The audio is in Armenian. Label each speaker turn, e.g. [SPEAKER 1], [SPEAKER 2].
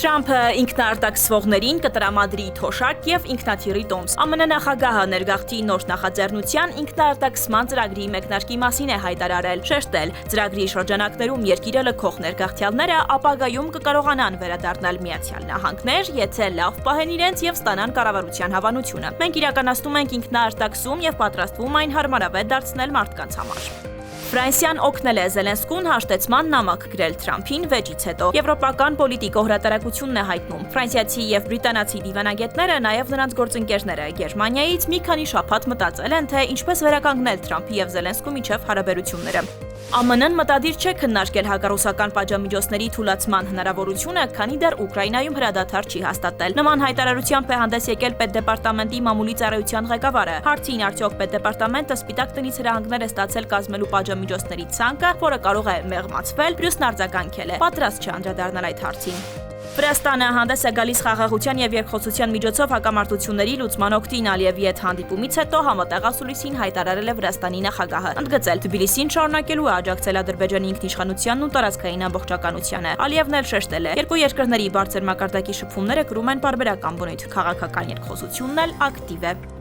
[SPEAKER 1] Թրամփը ինքնարտաքսվողներին կտրամադրի թոշակ և ինքնաթիռի տոմս։ ԱՄՆ նախագահը ներգաղթի նոր նախաձեռնության ինքնարտաքսման ծրագրի մեկնարկի մասին է հայտարարել, շեշտել, ծրագրի շրջանակներում երկիրը լքող ներգաղթյալները ապագայում կկարողանան վերադառնալ Միացյալ Նահանգներ, եթե լավ պահեն իրենց և ստանան կառավարության հավանությունը։ Մենք իրականացնում ենք ինքնարտաքսում և պատրաստվում այն հարմարավետ դարձնել մարդկանց համար։ Ֆրանսիան օգնել է Զելենսկուն հաշտեցման նամակ գրել Թրամփին վեճից հետո։ Եվրոպական պոլիտիկո հրատարակությունն է հայտնում։ Ֆրանսիացի և բրիտանացի դիվանագետները, նաև նրանց գործընկերները Գերմանիայից մի քանի շաբաթ մտածել են, թե ինչպես վերականգնել Թրամփի և Զելենսկու միջև հարաբերությունները։ ԱՄՆ-ն մտադիր չէ քննարկել հակառուսական պատժամիջոցների թուլացման հնարավորությունը, քանի դեռ Ուկրաինայում հրադադար չի հաստատել։ Նման հայտարարությամբ է հանդես եկել Պետդեպարտամենտի մամուլի ծառայության ղեկավարը։ Հարցին արդյոք Պետդեպարտամենտը Սպիտակ տնից հրահանգներ է ստացել կազմելու պատժամիջոցների ցանկը, որը կարող է մեղմացվել, Բրյուսն արձագանքել է, պատրաստ չէ անդրադառնալ այդ հարցին։ Վրաստանը հանդես է գալիս խաղաղության և երկխոսության միջոցով հակամարտությունների լուծման օգտին Ալիևի հետ հանդիպումից հետո համատեղ ասուլիսին հայտարարել է Վրաստանի նախագահը, ընդգծել Թբիլիսին շարունակելու է աջակցել Ադրբեջանի ինքնիշխանությանն ու տարածքային ամբողջականությանը։ Ալիևն էլ շեշտել է, երկու երկրների բարձր մակարդակի շփումները կրում են պարբերական բնույթ, քաղաքական երկխոսությունն էլ ակտիվ է։